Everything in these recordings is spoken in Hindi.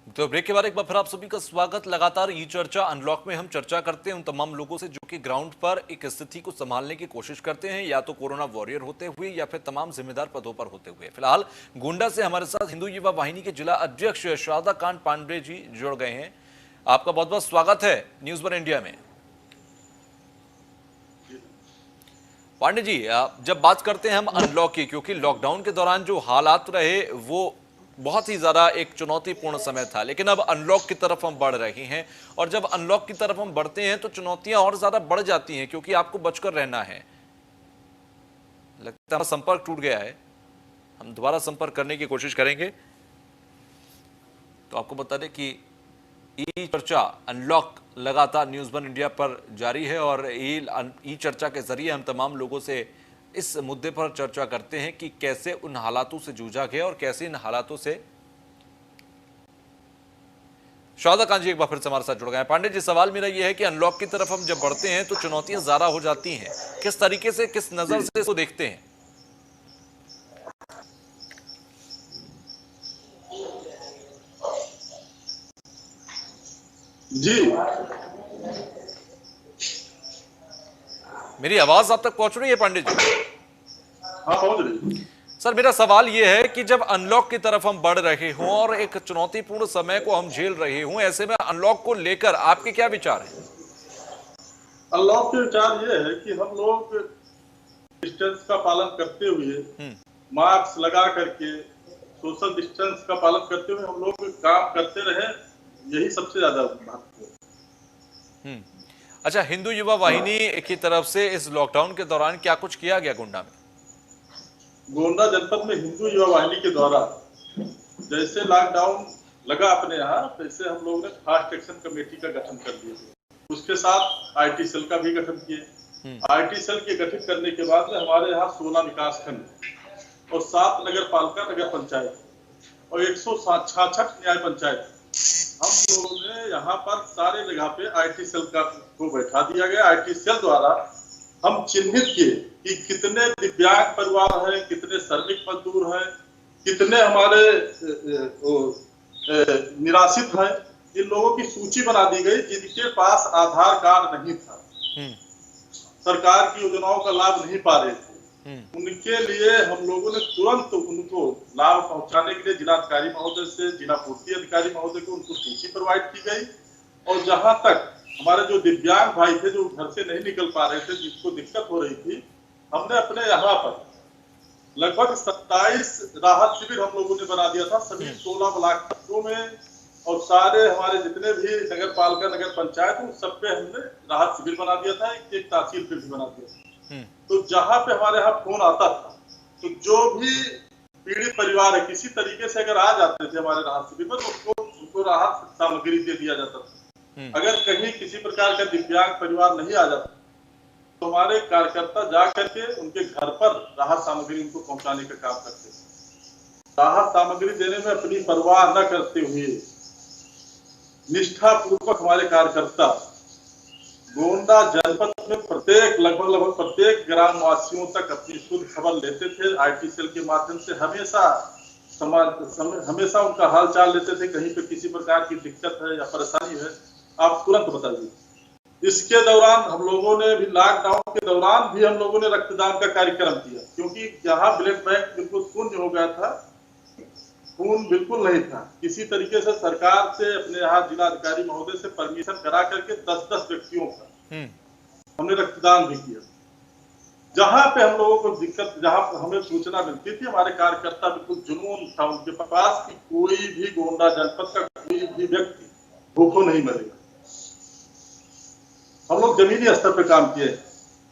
तो ब्रेक के बाद एक बार फिर आप सभी का स्वागत। लगातार ई चर्चा अनलॉक में हम चर्चा करते हैं उन तमाम लोगों से जो कि ग्राउंड पर एक स्थिति को संभालने की कोशिश करते हैं, या तो कोरोना वॉरियर होते हुए या फिर तमाम जिम्मेदार पदों पर होते हुए। फिलहाल गोंडा से हमारे साथ हिंदू युवा वाहिनी के जिला अध्यक्ष शारदाकांत पांडे जी जुड़ गए हैं। आपका बहुत बहुत स्वागत है न्यूज वन इंडिया में। पांडे जी, जब बात करते हैं हम अनलॉक की, क्योंकि लॉकडाउन के दौरान जो हालात रहे वो बहुत ही ज्यादा एक चुनौतीपूर्ण समय था, लेकिन अब अनलॉक की तरफ हम बढ़ रहे हैं। और जब अनलॉक की तरफ हम बढ़ते हैं तो चुनौतियां और ज्यादा बढ़ जाती हैं, क्योंकि आपको बचकर रहना है। लगता है संपर्क टूट गया है, हम दोबारा संपर्क करने की कोशिश करेंगे। तो आपको बता दें कि ई चर्चा अनलॉक लगातार न्यूज वन इंडिया पर जारी है, और ई चर्चा के जरिए हम तमाम लोगों से इस मुद्दे पर चर्चा करते हैं कि कैसे उन हालातों से जूझा गया और कैसे इन हालातों से। शारदाकांत जी एक बार फिर से हमारे साथ जुड़ गए हैं। पांडे जी, सवाल मेरा यह है कि अनलॉक की तरफ हम जब बढ़ते हैं तो चुनौतियां ज्यादा हो जाती हैं, किस तरीके से, किस नजर से इसको देखते हैं? जी, मेरी आवाज आप तक पहुंच रही है पांडे जी? हाँ पहुंच रही। सर, मेरा सवाल यह है कि जब अनलॉक की तरफ हम बढ़ रहे हों और एक चुनौतीपूर्ण समय को हम झेल रहे हों, ऐसे में अनलॉक को लेकर आपके क्या विचार हैं? अनलॉक के विचार ये है कि हम लोग डिस्टेंस का पालन करते हुए, मास्क लगा करके, सोशल डिस्टेंस का पालन करते हुए हम लोग काम करते रहे, यही सबसे ज्यादा महत्वपूर्ण है। अच्छा, हिंदू युवा वाहिनी की तरफ से इस लॉकडाउन के दौरान क्या कुछ किया गया गोंडा में? गोंडा जनपद में हिंदू युवा वाहिनी के द्वारा जैसे लॉकडाउन लगा अपने यहाँ, वैसे हम लोगों ने फास्ट एक्शन कमेटी का गठन कर दिया। उसके साथ आईटी सेल का भी गठन किए। आईटी सेल के गठित करने के बाद में हमारे यहाँ 16 विकास खंड और 7 नगर पालिका नगर पंचायत और 166 न्याय पंचायत, हम लोगों ने यहाँ पर सारे जगह पे आईटी सेल को बैठा दिया गया। आईटी सेल द्वारा हम चिन्हित किए कि कितने दिव्यांग परिवार हैं, कितने श्रमिक मजदूर हैं, कितने हमारे निराश्रित हैं। इन लोगों की सूची बना दी गई जिनके पास आधार कार्ड नहीं था, सरकार की योजनाओं का लाभ नहीं पा रहे थे। उनके लिए हम लोगों ने तुरंत उनको लाभ पहुंचाने के लिए जिलाधिकारी महोदय से जिला पूर्ति अधिकारी महोदय को उनको सूची प्रोवाइड की गई। और जहां तक हमारे जो दिव्यांग भाई थे जो घर से नहीं निकल पा रहे थे, जिसको दिक्कत हो रही थी, हमने अपने यहाँ पर लगभग 27 राहत शिविर हम लोगों ने बना दिया था सभी 16 ब्लॉकों में। और सारे हमारे जितने भी नगर पालिका नगर पंचायत उन सब पे हमने राहत शिविर बना दिया था, एक तहसील पे भी बना दिया था। तो जहां पे हमारे यहाँ फोन आता था, तो जो भी पीड़ित परिवार है किसी तरीके से अगर आ जाते थे हमारे राहत शिविर में, तो उनको राहत सामग्री दे दिया जाता था। अगर कहीं किसी प्रकार का दिव्यांग परिवार नहीं आ जाता तो हमारे कार्यकर्ता जा करके उनके घर पर राहत सामग्री उनको पहुंचाने का काम करते थे। राहत सामग्री देने में अपनी परवाह न करते हुए निष्ठा पूर्वक हमारे कार्यकर्ता गोंडा जनपद में लगभग प्रत्येक ग्राम वासियों तक अपनी शुद्ध खबर लेते थे। आईटी सेल के माध्यम से हमेशा उनका हाल चाल लेते थे। कहीं पे किसी प्रकार की दिक्कत है या परेशानी है, आप तुरंत बताइए। इसके दौरान हम लोगों ने भी, लॉकडाउन के दौरान भी हम लोगों ने रक्तदान का कार्यक्रम किया, क्योंकि यहाँ ब्लड बैंक बिल्कुल शून्य हो गया था, खून बिल्कुल नहीं था। किसी तरीके से सरकार से अपने यहाँ जिलाधिकारी महोदय से परमिशन करा करके 10-10 व्यक्तियों का हमने रक्तदान भी किया। जहां पे हम लोगों को दिक्कत, जहां हमें सूचना मिलती थी, हमारे कार्यकर्ता बिल्कुल जुनून था उनके पास कि कोई भी गोंडा जनपद का कोई भी व्यक्ति भूखों नहीं मरेगा। हम लोग जमीनी स्तर पे काम किए।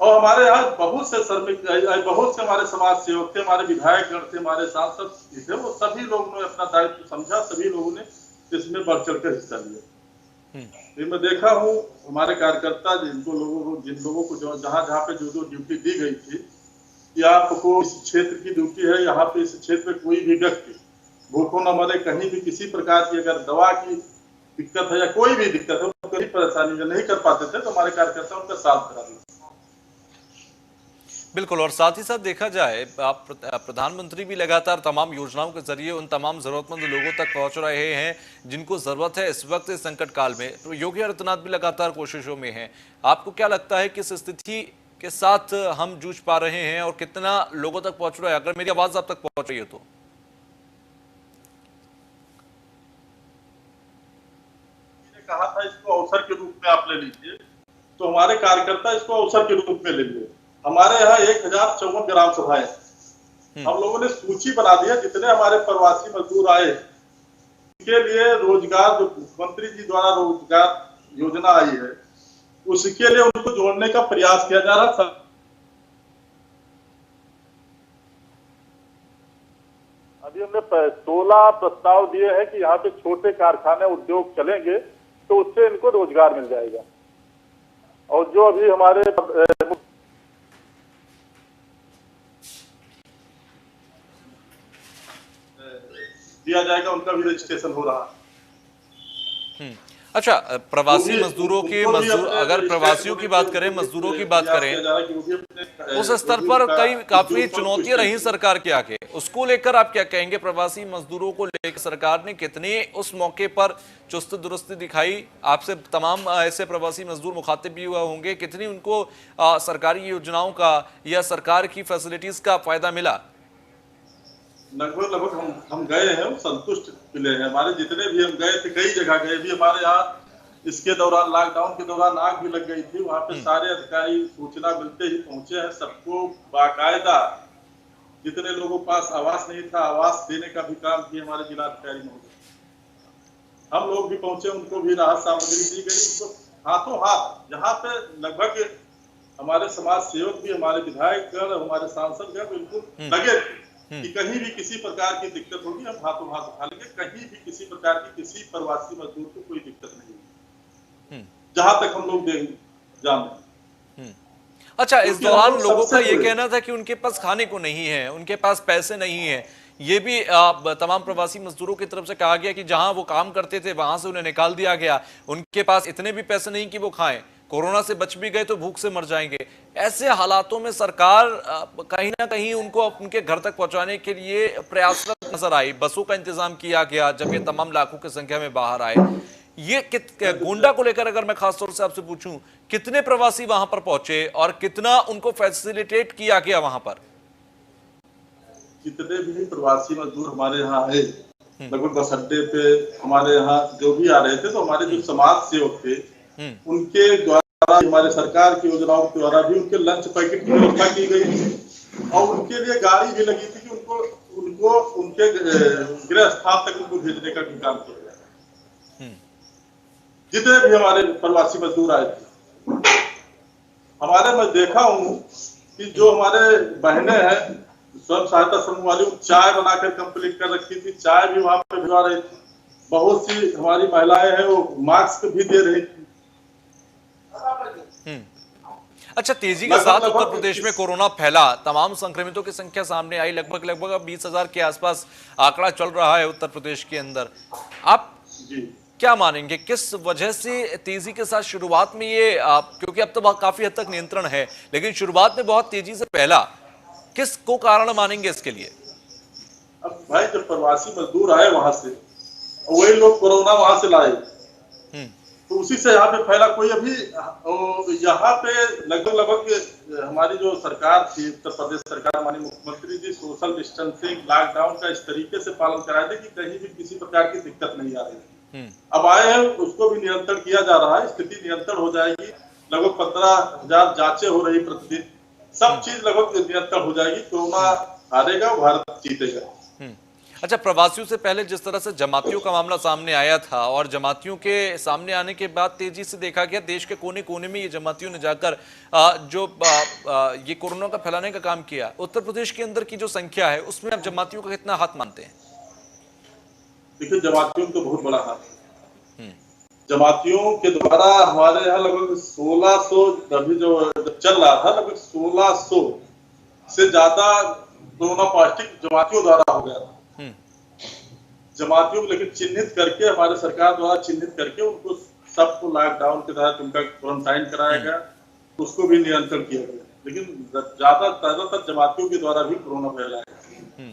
और हमारे यहाँ बहुत से श्रमिक, बहुत से हमारे समाज सेवक थे, हमारे विधायक गण थे, हमारे सांसद थे, वो सभी लोगों ने अपना दायित्व समझा, सभी लोगों ने इसमें बढ़ चढ़ कर हिस्सा लिया। मैं देखा हूँ हमारे कार्यकर्ता जिन लोगों को जहाँ पे जो ड्यूटी दी गई थी कि आपको इस क्षेत्र की ड्यूटी है, यहाँ पे इस क्षेत्र में कोई भी व्यक्ति भूखों न मरे, कहीं भी किसी प्रकार की अगर दवा की दिक्कत है या कोई भी दिक्कत है, कहीं परेशानी नहीं कर पाते थे, तो हमारे कार्यकर्ता उनका साथ करा दिया। बिल्कुल। और साथ ही साथ देखा जाए, आप प्रधानमंत्री भी लगातार तमाम योजनाओं के जरिए उन तमाम जरूरतमंद लोगों तक पहुंच रहे हैं जिनको जरूरत है इस वक्त इस संकट काल में। तो योगी आदित्यनाथ भी लगातार कोशिशों में हैं। आपको क्या लगता है किस स्थिति के साथ हम जूझ पा रहे हैं और कितना लोगों तक पहुंच रहा है, अगर मेरी आवाज आप तक पहुंच रही है तो? कहा था इसको अवसर के रूप में आप ले लीजिए, तो हमारे कार्यकर्ता इसको अवसर के रूप में ले लिए। हमारे यहाँ 1054 ग्राम सभाएं, हम लोगों ने सूची बना दिया जितने हमारे प्रवासी मजदूर आए उनके लिए रोजगार, जो मुख्यमंत्री जी द्वारा रोजगार योजना आई है उसके लिए उनको जोड़ने का प्रयास किया जा रहा था। अभी हमने 16 प्रस्ताव दिए हैं कि यहाँ पे छोटे कारखाने उद्योग चलेंगे तो उससे इनको रोजगार मिल जाएगा। और जो अभी हमारे दिया जाएगा उनका भी रजिस्ट्रेशन हो रहा है। अच्छा, प्रवासी मजदूरों की अगर प्रवासियों की बात करें, मजदूरों की बात करें, उस स्तर पर काफी चुनौतियां रही सरकार के आगे। उसको लेकर आप क्या कहेंगे? प्रवासी मजदूरों को लेकर सरकार ने कितने उस मौके पर चुस्त दुरुस्ती दिखाई? आपसे तमाम ऐसे प्रवासी मजदूर मुखातिब भी हुआ होंगे, कितनी उनको सरकारी योजनाओं का या सरकार की फैसिलिटीज का फायदा मिला? लगभग हम गए हैं, संतुष्ट मिले हैं। हमारे जितने भी हम गए थे, कई जगह गए भी, हमारे यहाँ इसके दौरान, लॉकडाउन के दौरान आग भी लग गई थी। वहाँ पे सारे अधिकारी सूचना मिलते ही पहुंचे हैं। सबको बाकायदा, जितने लोगों के पास आवास नहीं था, आवास देने का भी काम किए हमारे जिलाधिकारी महोदय। हम लोग भी पहुंचे, उनको भी राहत सामग्री दी गई, उनको हाथों हाथ। जहाँ पे लगभग हमारे समाज सेवक भी, हमारे विधायक हमारे सांसद बिल्कुल लगे कि कहीं भी किसी प्रकार की दिक्कत होगी हम हाथों हाथ उठा लेंगे। कहीं भी किसी प्रकार की किसी प्रवासी मजदूर को कोई दिक्कत नहीं होगी, जहां तक हम लोग जाने। अच्छा, इस दौरान लोगों का ये कहना था कि उनके पास खाने को नहीं है, उनके पास पैसे नहीं है। ये भी तमाम प्रवासी मजदूरों की तरफ से कहा गया कि जहां वो काम करते थे वहां से उन्हें निकाल दिया गया, उनके पास इतने भी पैसे नहीं कि वो खाएं, कोरोना से बच भी गए तो भूख से मर जाएंगे। ऐसे हालातों में सरकार कहीं ना कहीं उनको उनके घर तक पहुंचाने के लिए प्रयासरत नजर आई। बसों का इंतजाम किया गया जब ये तमाम लाखों की संख्या में बाहर आए। ये गोंडा को लेकर अगर मैं खासतौर से आपसे पूछूं, कितने प्रवासी वहां पर पहुंचे और कितना उनको फैसिलिटेट किया गया वहां पर? जितने भी प्रवासी मजदूर हमारे यहाँ आए, लगभग बस अड्डे पे हमारे यहाँ जो भी आ रहे थे, तो हमारे जो समाज सेवक थे उनके द्वारा, हमारे सरकार की योजनाओं के द्वारा भी उनके लंच पैकेट की व्यवस्था की गई थी और उनके लिए गाड़ी भी लगी थी कि उनको उनके गृह स्थान तक उनको भेजने का भी काम किया गया। जितने भी हमारे प्रवासी मजदूर आए थे, हमारे मैं देखा हूँ कि जो हमारे बहनें हैं स्वयं सहायता समूह वाली, चाय बनाकर कंप्लीट कर रखी थी, चाय भी वहां पे भिजवा रही थी। बहुत सी हमारी महिलाएं हैं वो मास्क भी दे रही थी। अच्छा, तेजी के साथ उत्तर प्रदेश में कोरोना फैला, तमाम संक्रमितों की संख्या सामने आई, लगभग अब 20,000 के आसपास आंकड़ा चल रहा है उत्तर प्रदेश के अंदर। आप क्या मानेंगे किस वजह से तेजी के साथ शुरुआत में ये, क्योंकि अब तो काफी हद तक नियंत्रण है, लेकिन शुरुआत में बहुत तेजी से फैला, किस को कारण मानेंगे इसके लिए? अब भाई जब प्रवासी मजदूर आए वहां से, वही लोग कोरोना वहां से लाए, तो उसी से यहाँ पे फैला। कोई अभी यहाँ पे लगभग हमारी जो सरकार थी, उत्तर प्रदेश सरकार, माननीय मुख्यमंत्री जी सोशल डिस्टेंसिंग, लॉकडाउन का इस तरीके से पालन कराए थे कि कहीं भी किसी प्रकार की दिक्कत नहीं आ रही थी। अब आए हैं, उसको भी नियंत्रण किया जा रहा है, स्थिति नियंत्रण हो जाएगी। लगभग 15,000 जांचें हो रही प्रतिदिन, सब चीज लगभग नियंत्रण हो जाएगी। कोरोना हारेगा, भारत जीतेगा। अच्छा, प्रवासियों से पहले जिस तरह से जमातियों का मामला सामने आया था और जमातियों के सामने आने के बाद तेजी से देखा गया, देश के कोने कोने में ये जमातियों ने जाकर ये कोरोना का फैलाने का काम किया। उत्तर प्रदेश के अंदर की जो संख्या है उसमें आप जमातियों का कितना हाथ मानते हैं? देखिए, जमातियों का बहुत बड़ा हाथ है। जमातियों के द्वारा हमारे यहाँ लगभग 1600, अभी जो चल रहा था, लगभग 1600 से ज्यादा कोरोना पॉजिटिव जमातियों द्वारा हो गया था। जमातियों को लेकिन चिन्हित करके, हमारे सरकार द्वारा चिन्हित करके उनको सबको लॉकडाउन के तहत उनका क्वारंटाइन कराया गया, उसको भी नियंत्रण किया गया। लेकिन ज्यादातर जमातियों के द्वारा भी कोरोना फैलाया।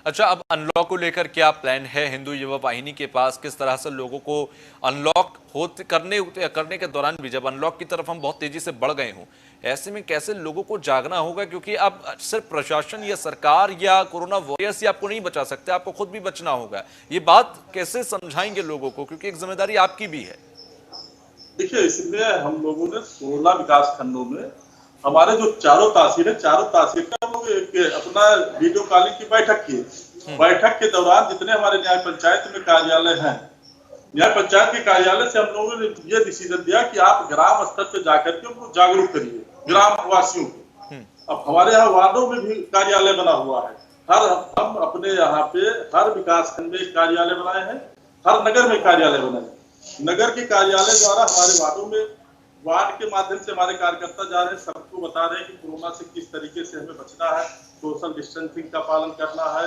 अच्छा, अब अनलॉक को लेकर क्या प्लान है हिंदू युवा वाहिनी के पास? किस तरह से लोगों को अनलॉक करने के दौरान भी, जब अनलॉक की तरफ हम बहुत तेजी से बढ़ गए हों, ऐसे में कैसे लोगों को जागना होगा? क्योंकि अब सिर्फ प्रशासन या सरकार या कोरोना वॉरियर्स ही आपको नहीं बचा सकते, आपको खुद भी बचना होगा। ये बात कैसे समझाएंगे लोगों को, क्योंकि एक जिम्मेदारी आपकी भी है। देखिए, इसमें हम लोगों ने 16 विकास खंडों में हमारे जो चारों तहसील है, चारों तहसील का लोग अपना वीडियो कॉलिंग की बैठक की। बैठक के दौरान जितने हमारे न्याय पंचायत में कार्यालय हैं, न्याय पंचायत के कार्यालय से हम लोगों ने ये डिसीजन दिया कि आप ग्राम स्तर पे जाकर के उनको जागरूक करिए, ग्राम वासियों को। अब हमारे यहाँ वार्डों में भी कार्यालय बना हुआ है। हम अपने यहाँ पे हर विकास खंड में कार्यालय बनाए हैं, हर नगर में कार्यालय बनाए। नगर के कार्यालय द्वारा हमारे वार्डों में, वार्ड के माध्यम से हमारे कार्यकर्ता जा रहे हैं, सबको बता रहे हैं कि कोरोना से किस तरीके से हमें बचना है, सोशल डिस्टेंसिंग का पालन करना है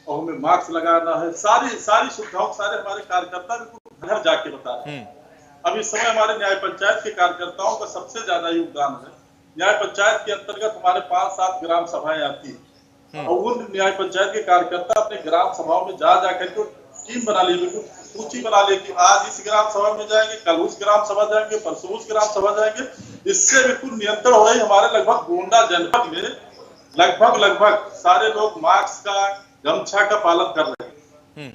और हमें मास्क लगाना है। सारी सुविधाओं सारे हमारे कार्यकर्ता भी घर जाके बता रहे हैं। अब इस समय हमारे न्याय पंचायत के कार्यकर्ताओं का सबसे ज्यादा योगदान है। न्याय पंचायत के अंतर्गत हमारे 5-7 ग्राम सभाएं आती है और उन न्याय पंचायत के कार्यकर्ता अपने ग्राम सभाओं में जा करके टीम बना ली, बिल्कुल सूची बना ली कि आज इस ग्राम सभा में जाएंगे, कल उस ग्राम सभा जाएंगे, परसों उस ग्राम सभा जाएंगे। इससे बिल्कुल नियंत्रण हो रही। हमारे लगभग गोंडा जनपद में लगभग सारे लोग मास्क का, गमछा का पालन कर रहे हैं।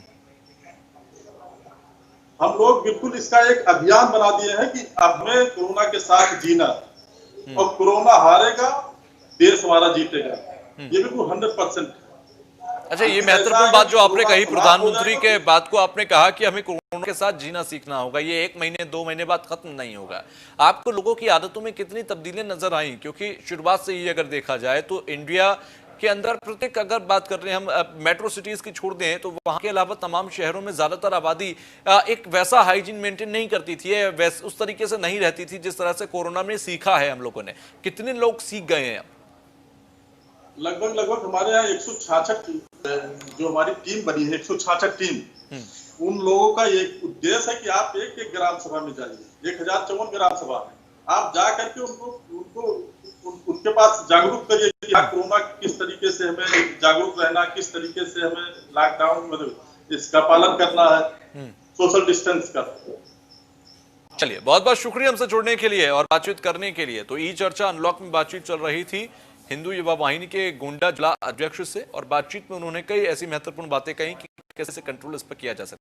हम लोग बिल्कुल इसका एक अभियान बना दिए हैं कि अब हमें कोरोना के साथ जीना और कोरोना हारेगा, देश हमारा जीतेगा। ये बिल्कुल 100%। अच्छा, ये महत्वपूर्ण बात जो आपने कही, प्रधानमंत्री के बात को आपने कहा कि हमें कोरोना के साथ जीना सीखना होगा। ये 1 महीने 2 महीने बाद खत्म नहीं होगा। आपको लोगों की आदतों में कितनी तब्दीलियां नजर आई? क्योंकि शुरुआत से ही अगर देखा जाए तो इंडिया के अंदर प्रत्येक, अगर बात कर रहे हैं हम मेट्रो सिटीज की छोड़ दें, तो वहां के अलावा तमाम शहरों में ज्यादातर आबादी एक वैसा हाइजीन मेंटेन नहीं करती थी, उस तरीके से नहीं रहती थी जिस तरह से कोरोना में सीखा है हम लोगों ने। कितने लोग सीख गए हैं? लगभग हमारे यहाँ 166 जो हमारी टीम बनी है, 166 टीम, उन लोगों का एक उद्देश्य है कि आप एक ग्राम सभा में जाइए। 1054 ग्राम सभा है, आप जा करके उनके पास जागरूक करिए कि कोरोना किस तरीके से हमें जागरूक रहना, किस तरीके से हमें लॉकडाउन मतलब इसका पालन करना है, सोशल डिस्टेंस का। चलिए, बहुत बहुत शुक्रिया हमसे जुड़ने के लिए और बातचीत करने के लिए। तो ई चर्चा अनलॉक में बातचीत चल रही थी हिंदू युवा वाहिनी के गोंडा जिला अध्यक्ष से, और बातचीत में उन्होंने कई ऐसी महत्वपूर्ण बातें कही कि कैसे कंट्रोल इस पर किया जा सकता है।